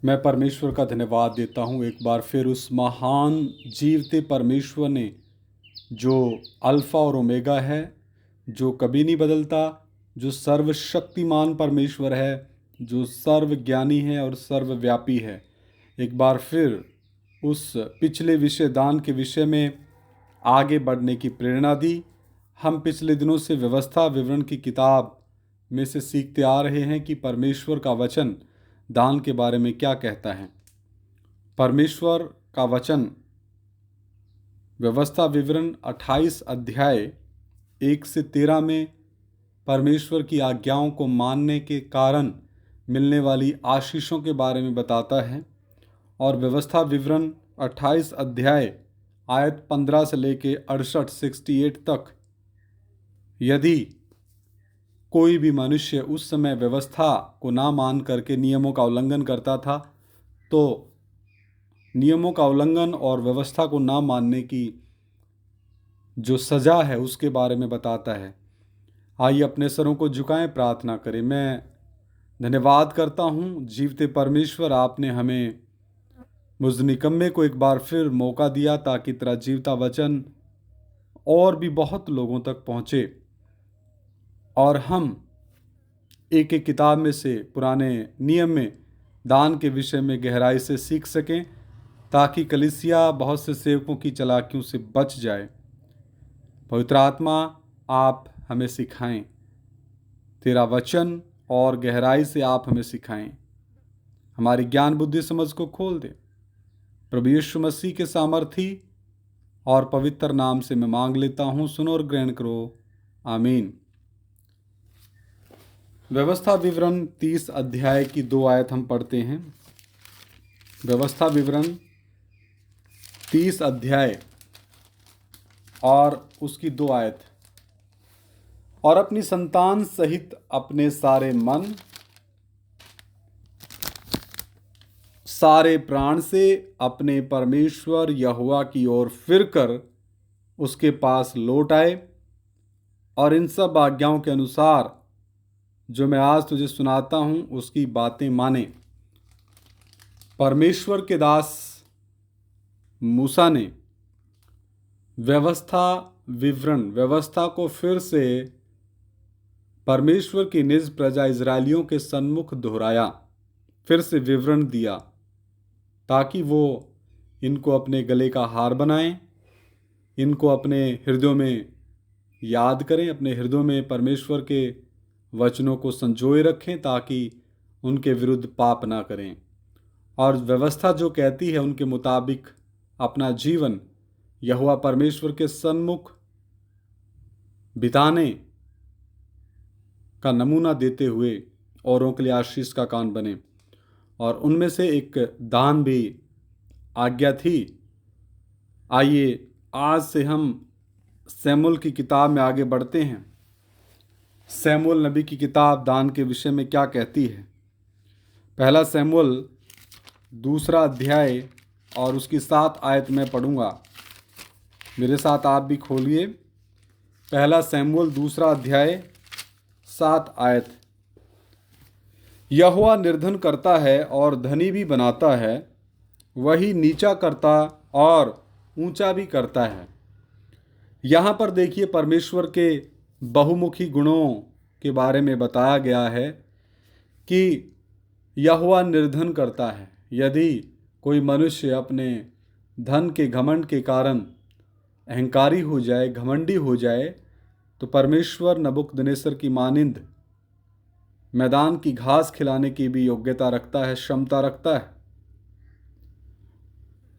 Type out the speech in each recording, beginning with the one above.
मैं परमेश्वर का धन्यवाद देता हूँ एक बार फिर उस महान जीवते परमेश्वर ने, जो अल्फ़ा और ओमेगा है, जो कभी नहीं बदलता, जो सर्वशक्तिमान परमेश्वर है, जो सर्वज्ञानी है और सर्वव्यापी है। एक बार फिर उस पिछले विषय दान के विषय में आगे बढ़ने की प्रेरणा दी। हम पिछले दिनों से व्यवस्था विवरण की किताब में से सीखते आ रहे हैं कि परमेश्वर का वचन दान के बारे में क्या कहता है। परमेश्वर का वचन व्यवस्था विवरण 28 अध्याय 1 से 13 में परमेश्वर की आज्ञाओं को मानने के कारण मिलने वाली आशीषों के बारे में बताता है। और व्यवस्था विवरण 28 अध्याय आयत 15 से लेके 68 तक, यदि कोई भी मनुष्य उस समय व्यवस्था को ना मान करके नियमों का उल्लंघन करता था, तो नियमों का उल्लंघन और व्यवस्था को ना मानने की जो सज़ा है उसके बारे में बताता है। आइए अपने सरों को झुकाएं, प्रार्थना करें। मैं धन्यवाद करता हूँ जीवते परमेश्वर, आपने हमें मुझ निकम्मे को एक बार फिर मौका दिया ताकि तेरा जीवता वचन और भी बहुत लोगों तक पहुँचे और हम एक एक किताब में से पुराने नियम में दान के विषय में गहराई से सीख सकें, ताकि कलीसिया बहुत से सेवकों की चालाकियों से बच जाए। पवित्र आत्मा, आप हमें सिखाएं, तेरा वचन और गहराई से आप हमें सिखाएं, हमारी ज्ञान बुद्धि समझ को खोल दे। प्रभु यीशु मसीह के सामर्थी और पवित्र नाम से मैं मांग लेता हूँ, सुनो और ग्रहण करो, आमीन। व्यवस्था विवरण 30 अध्याय की 2 आयत हम पढ़ते हैं। व्यवस्था विवरण 30 अध्याय और उसकी 2 आयत। और अपनी संतान सहित अपने सारे मन, सारे प्राण से अपने परमेश्वर यहोवा की ओर फिरकर उसके पास लौट आए, और इन सब आज्ञाओं के अनुसार जो मैं आज तुझे सुनाता हूं उसकी बातें माने। परमेश्वर के दास मूसा ने व्यवस्था को फिर से परमेश्वर की निज प्रजा इजरायलियों के सन्मुख दोहराया, फिर से विवरण दिया, ताकि वो इनको अपने गले का हार बनाएं, इनको अपने हृदयों में याद करें, अपने हृदयों में परमेश्वर के वचनों को संजोए रखें, ताकि उनके विरुद्ध पाप ना करें। और व्यवस्था जो कहती है उनके मुताबिक अपना जीवन यहोवा परमेश्वर के सन्मुख बिताने का नमूना देते हुए औरों के लिए आशीष का कान बने। और उनमें से एक दान भी आज्ञा थी। आइए आज से हम शमूएल की किताब में आगे बढ़ते हैं। शमूएल नबी की किताब दान के विषय में क्या कहती है। पहला शमूएल 2 अध्याय और उसकी 7 आयत मैं पढ़ूंगा, मेरे साथ आप भी खोलिए। पहला शमूएल 2 अध्याय 7 आयत। यहोवा निर्धन करता है और धनी भी बनाता है, वही नीचा करता और ऊंचा भी करता है। यहाँ पर देखिए परमेश्वर के बहुमुखी गुणों के बारे में बताया गया है कि यहोवा निर्धन करता है। यदि कोई मनुष्य अपने धन के घमंड के कारण अहंकारी हो जाए, घमंडी हो जाए, तो परमेश्वर नबूकदनेस्सर की मानिंद मैदान की घास खिलाने की भी योग्यता रखता है, क्षमता रखता है।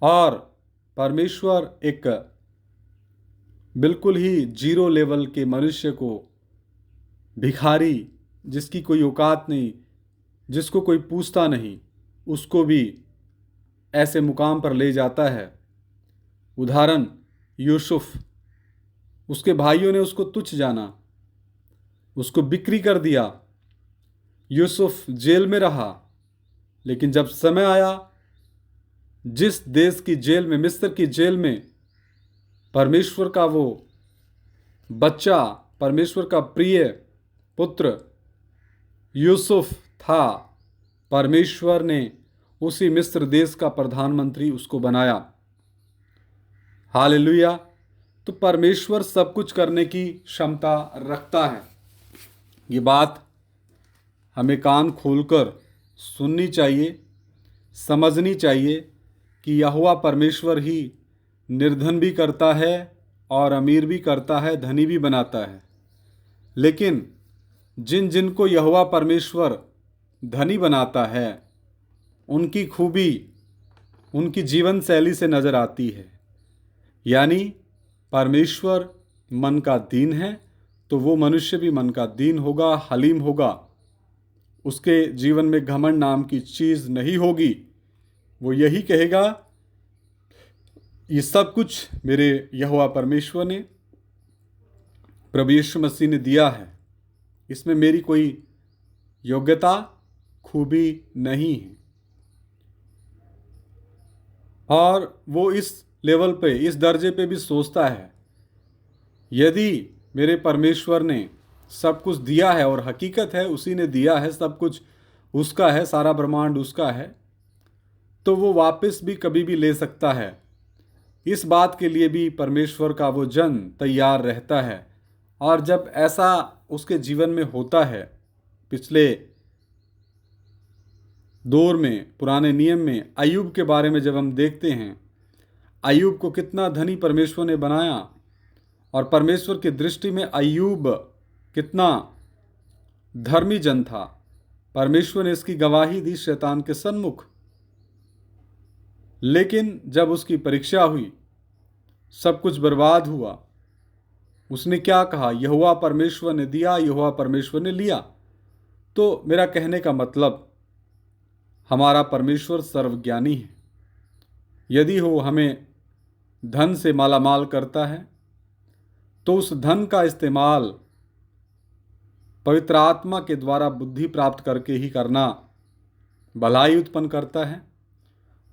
और परमेश्वर एक बिल्कुल ही जीरो लेवल के मनुष्य को, भिखारी जिसकी कोई औकात नहीं, जिसको कोई पूछता नहीं, उसको भी ऐसे मुकाम पर ले जाता है। उदाहरण यूसुफ, उसके भाइयों ने उसको तुच्छ जाना, उसको बिक्री कर दिया। यूसुफ जेल में रहा, लेकिन जब समय आया, जिस देश की जेल में, मिस्र की जेल में, परमेश्वर का वो बच्चा, परमेश्वर का प्रिय पुत्र यूसुफ था, परमेश्वर ने उसी मिस्र देश का प्रधानमंत्री उसको बनाया। हालेलुया। तो परमेश्वर सब कुछ करने की क्षमता रखता है। ये बात हमें कान खोलकर सुननी चाहिए, समझनी चाहिए कि यहोवा परमेश्वर ही निर्धन भी करता है और अमीर भी करता है, धनी भी बनाता है। लेकिन जिन जिन को यहोवा परमेश्वर धनी बनाता है, उनकी खूबी उनकी जीवन शैली से नज़र आती है। यानी परमेश्वर मन का दीन है तो वो मनुष्य भी मन का दीन होगा, हलीम होगा। उसके जीवन में घमंड नाम की चीज़ नहीं होगी। वो यही कहेगा, ये सब कुछ मेरे यहोवा परमेश्वर ने, प्रभु यीशु मसीह ने दिया है, इसमें मेरी कोई योग्यता खूबी नहीं है। और वो इस लेवल पे, इस दर्जे पे भी सोचता है, यदि मेरे परमेश्वर ने सब कुछ दिया है, और हकीकत है उसी ने दिया है, सब कुछ उसका है, सारा ब्रह्मांड उसका है, तो वो वापस भी कभी भी ले सकता है। इस बात के लिए भी परमेश्वर का वो जन तैयार रहता है। और जब ऐसा उसके जीवन में होता है, पिछले दौर में, पुराने नियम में अय्यूब के बारे में जब हम देखते हैं, अय्यूब को कितना धनी परमेश्वर ने बनाया, और परमेश्वर की दृष्टि में अय्यूब कितना धर्मी जन था। परमेश्वर ने इसकी गवाही दी शैतान के सन्मुख। लेकिन जब उसकी परीक्षा हुई, सब कुछ बर्बाद हुआ। उसने क्या कहा? यहोवा परमेश्वर ने दिया, यहोवा परमेश्वर ने लिया। तो मेरा कहने का मतलब, हमारा परमेश्वर सर्वज्ञानी है। यदि वो हमें धन से मालामाल करता है, तो उस धन का इस्तेमाल पवित्र आत्मा के द्वारा बुद्धि प्राप्त करके ही करना भलाई उत्पन्न करता है।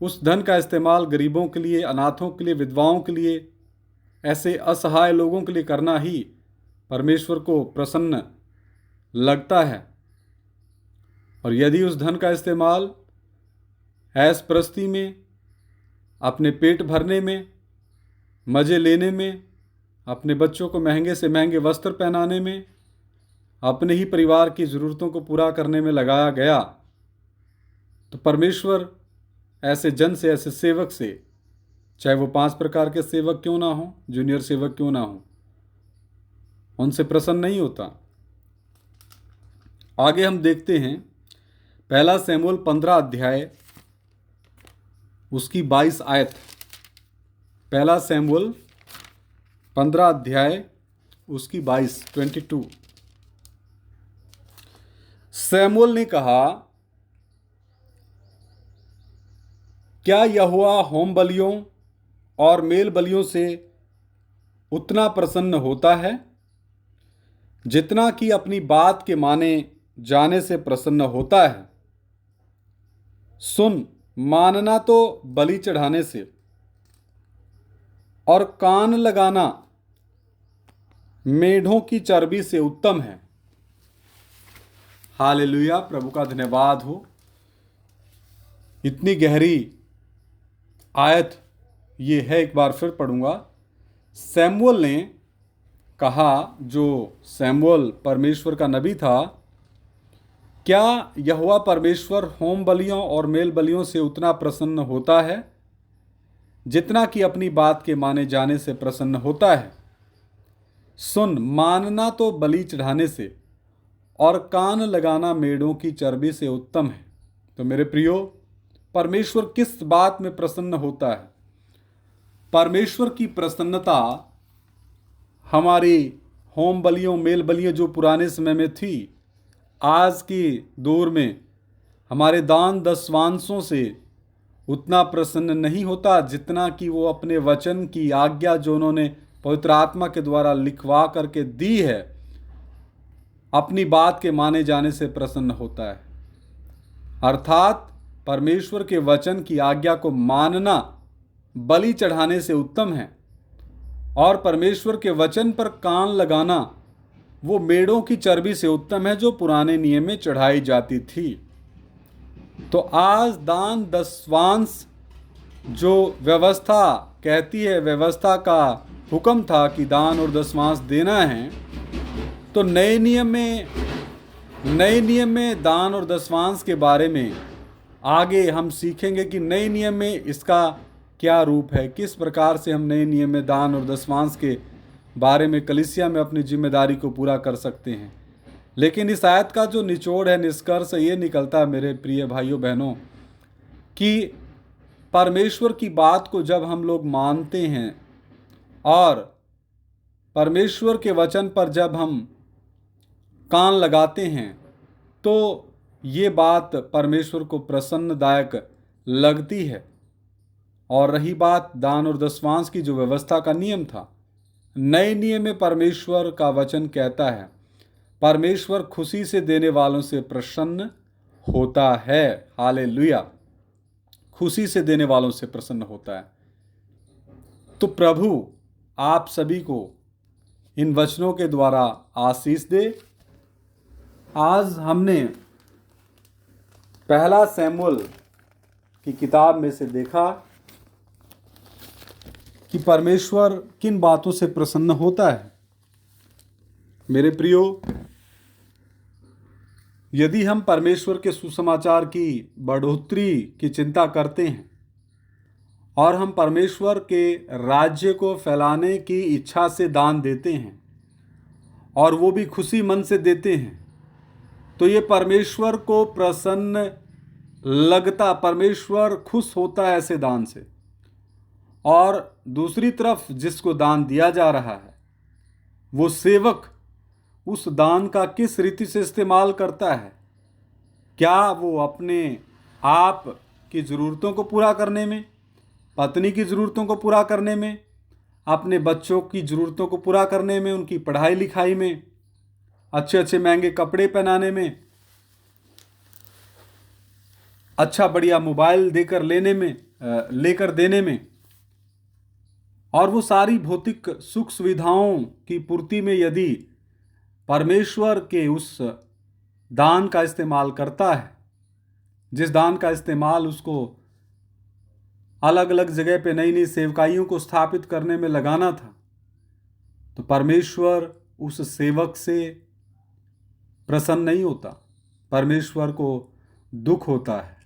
उस धन का इस्तेमाल गरीबों के लिए, अनाथों के लिए, विधवाओं के लिए, ऐसे असहाय लोगों के लिए करना ही परमेश्वर को प्रसन्न लगता है। और यदि उस धन का इस्तेमाल ऐश प्रस्ती में, अपने पेट भरने में, मज़े लेने में, अपने बच्चों को महंगे से महंगे वस्त्र पहनाने में, अपने ही परिवार की ज़रूरतों को पूरा करने में लगाया गया, तो परमेश्वर ऐसे जन से, ऐसे सेवक से, चाहे वो 5 प्रकार के सेवक क्यों ना हो, जूनियर सेवक क्यों ना हो, उनसे प्रसन्न नहीं होता। आगे हम देखते हैं 1 शमूएल 15 अध्याय उसकी 22 आयत। 1 शमूएल 15 अध्याय उसकी 22। शमूएल ने कहा, क्या यहोवा होम बलियों और मेल बलियों से उतना प्रसन्न होता है जितना कि अपनी बात के माने जाने से प्रसन्न होता है? सुन, मानना तो बलि चढ़ाने से और कान लगाना मेढ़ों की चर्बी से उत्तम है। हालेलुया, प्रभु का धन्यवाद हो। इतनी गहरी आयत ये है, एक बार फिर पढ़ूंगा। शमूएल ने कहा, जो शमूएल परमेश्वर का नबी था, क्या यहोवा परमेश्वर होम बलियों और मेल बलियों से उतना प्रसन्न होता है जितना कि अपनी बात के माने जाने से प्रसन्न होता है? सुन, मानना तो बलि चढ़ाने से और कान लगाना मेढ़ों की चर्बी से उत्तम है। तो मेरे प्रियो, परमेश्वर किस बात में प्रसन्न होता है? परमेश्वर की प्रसन्नता हमारी होम बलियों, मेल बलियों जो पुराने समय में थी, आज की दौर में हमारे दान दशवांशों से उतना प्रसन्न नहीं होता जितना कि वो अपने वचन की आज्ञा जो उन्होंने पवित्र आत्मा के द्वारा लिखवा करके दी है, अपनी बात के माने जाने से प्रसन्न होता है। अर्थात परमेश्वर के वचन की आज्ञा को मानना बलि चढ़ाने से उत्तम है, और परमेश्वर के वचन पर कान लगाना वो मेढ़ों की चर्बी से उत्तम है जो पुराने नियम में चढ़ाई जाती थी। तो आज दान दशवांश जो व्यवस्था कहती है, व्यवस्था का हुक्म था कि दान और दशवांश देना है, तो नए नियम में दान और दशवांश के बारे में आगे हम सीखेंगे कि नए नियम में इसका क्या रूप है, किस प्रकार से हम नए नियम में दान और दशवांश के बारे में कलीसिया में अपनी जिम्मेदारी को पूरा कर सकते हैं। लेकिन इस आयत का जो निचोड़ है, निष्कर्ष ये निकलता है मेरे प्रिय भाइयों बहनों, कि परमेश्वर की बात को जब हम लोग मानते हैं और परमेश्वर के वचन पर जब हम कान लगाते हैं, तो ये बात परमेश्वर को प्रसन्नदायक लगती है। और रही बात दान और दशवांश की जो व्यवस्था का नियम था, नए नियम में परमेश्वर का वचन कहता है परमेश्वर खुशी से देने वालों से प्रसन्न होता है। हालेलुया, खुशी से देने वालों से प्रसन्न होता है। तो प्रभु आप सभी को इन वचनों के द्वारा आशीष दे। आज हमने पहला शमूएल की किताब में से देखा कि परमेश्वर किन बातों से प्रसन्न होता है। मेरे प्रियो, यदि हम परमेश्वर के सुसमाचार की बढ़ोतरी की चिंता करते हैं और हम परमेश्वर के राज्य को फैलाने की इच्छा से दान देते हैं और वो भी खुशी मन से देते हैं, तो ये परमेश्वर को प्रसन्न लगता, परमेश्वर खुश होता है ऐसे दान से। और दूसरी तरफ जिसको दान दिया जा रहा है, वो सेवक उस दान का किस रीति से इस्तेमाल करता है। क्या वो अपने आप की ज़रूरतों को पूरा करने में, पत्नी की ज़रूरतों को पूरा करने में, अपने बच्चों की ज़रूरतों को पूरा करने में, उनकी पढ़ाई लिखाई में, अच्छे अच्छे महंगे कपड़े पहनाने में, अच्छा बढ़िया मोबाइल लेकर देने में, और वो सारी भौतिक सुख सुविधाओं की पूर्ति में यदि परमेश्वर के उस दान का इस्तेमाल करता है, जिस दान का इस्तेमाल उसको अलग अलग जगह पे नई नई सेवकाइयों को स्थापित करने में लगाना था, तो परमेश्वर उस सेवक से प्रसन्न नहीं होता, परमेश्वर को दुख होता है।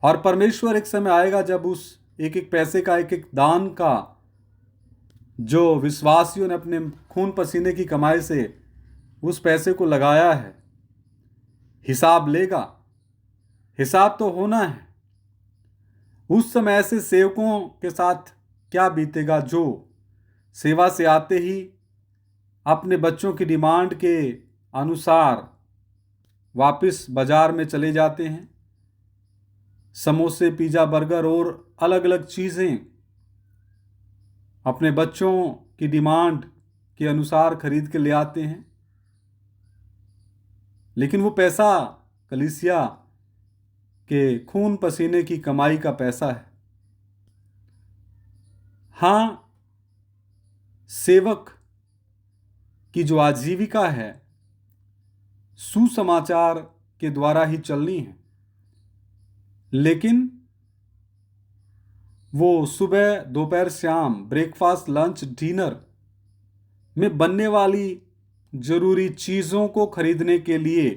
और परमेश्वर एक समय आएगा जब उस एक एक पैसे का, एक एक दान का, जो विश्वासियों ने अपने खून पसीने की कमाई से उस पैसे को लगाया है, हिसाब लेगा। हिसाब तो होना है। उस समय ऐसे सेवकों के साथ क्या बीतेगा जो सेवा से आते ही अपने बच्चों की डिमांड के अनुसार वापस बाजार में चले जाते हैं, समोसे, पिज़्ज़ा, बर्गर और अलग अलग चीज़ें अपने बच्चों की डिमांड के अनुसार खरीद के ले आते हैं, लेकिन वो पैसा कलीसिया के खून पसीने की कमाई का पैसा है। हाँ, सेवक की जो आजीविका है सुसमाचार के द्वारा ही चलनी है, लेकिन वो सुबह, दोपहर, शाम, ब्रेकफास्ट, लंच, डिनर में बनने वाली जरूरी चीज़ों को खरीदने के लिए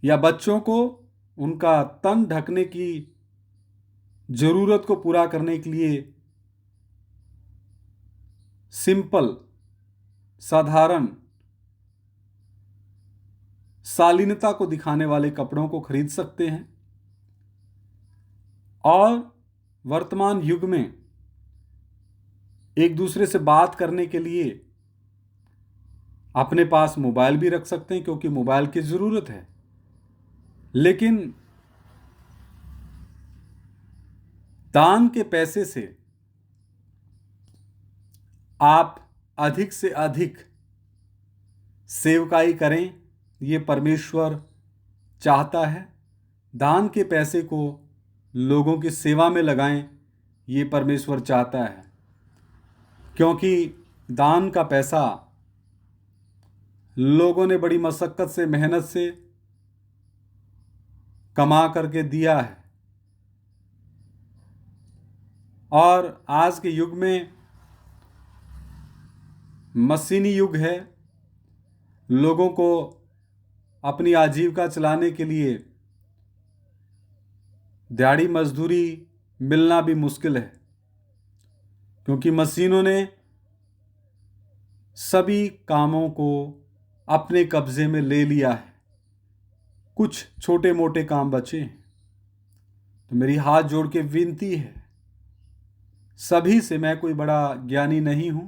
या बच्चों को उनका तन ढकने की जरूरत को पूरा करने के लिए सिंपल, साधारण, शालीनता को दिखाने वाले कपड़ों को खरीद सकते हैं। और वर्तमान युग में एक दूसरे से बात करने के लिए अपने पास मोबाइल भी रख सकते हैं, क्योंकि मोबाइल की ज़रूरत है। लेकिन दान के पैसे से आप अधिक से अधिक सेवकाई करें, ये परमेश्वर चाहता है। दान के पैसे को लोगों की सेवा में लगाएं, ये परमेश्वर चाहता है, क्योंकि दान का पैसा लोगों ने बड़ी मशक्क़त से, मेहनत से कमा करके दिया है। और आज के युग में मशीनी युग है। लोगों को अपनी आजीविका चलाने के लिए दिहाड़ी मजदूरी मिलना भी मुश्किल है, क्योंकि मशीनों ने सभी कामों को अपने कब्जे में ले लिया है। कुछ छोटे मोटे काम बचे हैं। तो मेरी हाथ जोड़ के विनती है सभी से, मैं कोई बड़ा ज्ञानी नहीं हूं,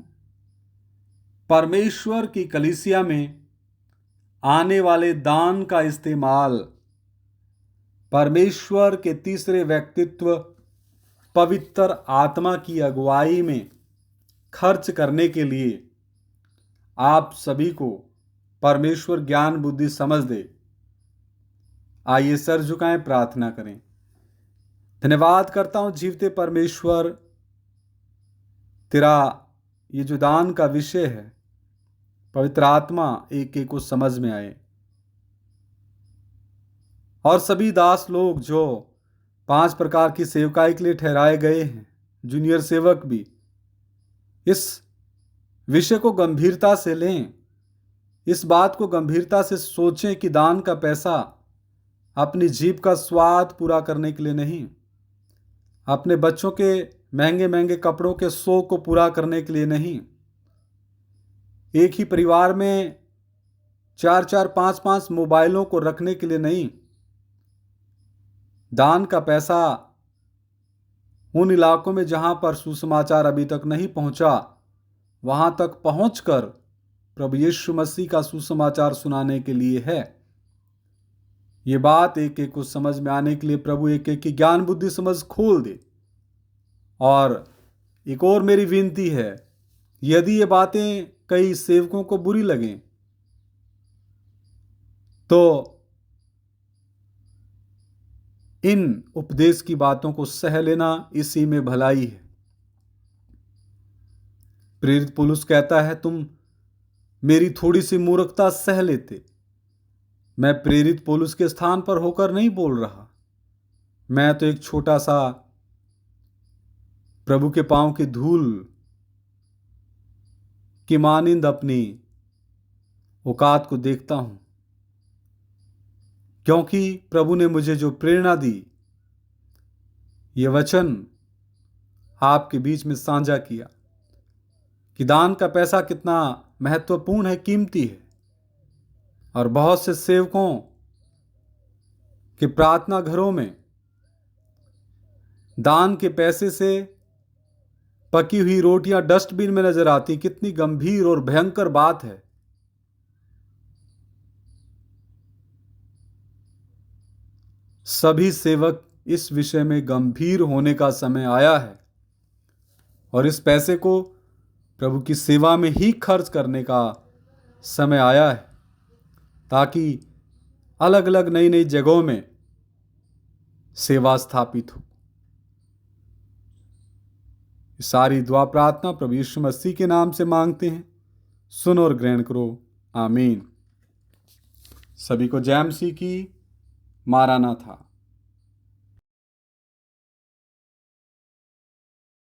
परमेश्वर की कलीसिया में आने वाले दान का इस्तेमाल परमेश्वर के तीसरे व्यक्तित्व पवित्र आत्मा की अगुवाई में खर्च करने के लिए आप सभी को परमेश्वर ज्ञान बुद्धि समझ दे। आइए सर झुकाएं, प्रार्थना करें। धन्यवाद करता हूं जीवते परमेश्वर, तेरा ये जो दान का विषय है, पवित्र आत्मा एक एक को समझ में आए, और सभी दास लोग जो 5 प्रकार की सेवकाई के लिए ठहराए गए हैं, जूनियर सेवक भी, इस विषय को गंभीरता से लें। इस बात को गंभीरता से सोचें कि दान का पैसा अपनी जीभ का स्वाद पूरा करने के लिए नहीं, अपने बच्चों के महंगे महंगे कपड़ों के शौक को पूरा करने के लिए नहीं, एक ही परिवार में 4-4, 5-5 मोबाइलों को रखने के लिए नहीं। दान का पैसा उन इलाकों में जहां पर सुसमाचार अभी तक नहीं पहुंचा, वहां तक पहुंचकर प्रभु यीशु मसीह का सुसमाचार सुनाने के लिए है। ये बात एक एक को समझ में आने के लिए प्रभु एक एक की ज्ञान बुद्धि समझ खोल दे। और एक और मेरी विनती है, यदि ये बातें कई सेवकों को बुरी लगें तो इन उपदेश की बातों को सह लेना, इसी में भलाई है। प्रेरित पौलुस कहता है, तुम मेरी थोड़ी सी मूर्खता सह लेते। मैं प्रेरित पौलुस के स्थान पर होकर नहीं बोल रहा, मैं तो एक छोटा सा प्रभु के पांव की धूल की मानिंद अपनी औकात को देखता हूं, क्योंकि प्रभु ने मुझे जो प्रेरणा दी, ये वचन आपके बीच में साझा किया कि दान का पैसा कितना महत्वपूर्ण है, कीमती है। और बहुत से सेवकों के प्रार्थना घरों में दान के पैसे से पकी हुई रोटियां डस्टबिन में नजर आती। कितनी गंभीर और भयंकर बात है। सभी सेवक इस विषय में गंभीर होने का समय आया है और इस पैसे को प्रभु की सेवा में ही खर्च करने का समय आया है, ताकि अलग अलग नई नई जगहों में सेवा स्थापित हो। सारी दुआ प्रार्थना प्रभु यीशु मसीह के नाम से मांगते हैं, सुनो और ग्रहण करो। आमीन। सभी को जय मसीह की। मारानाथा।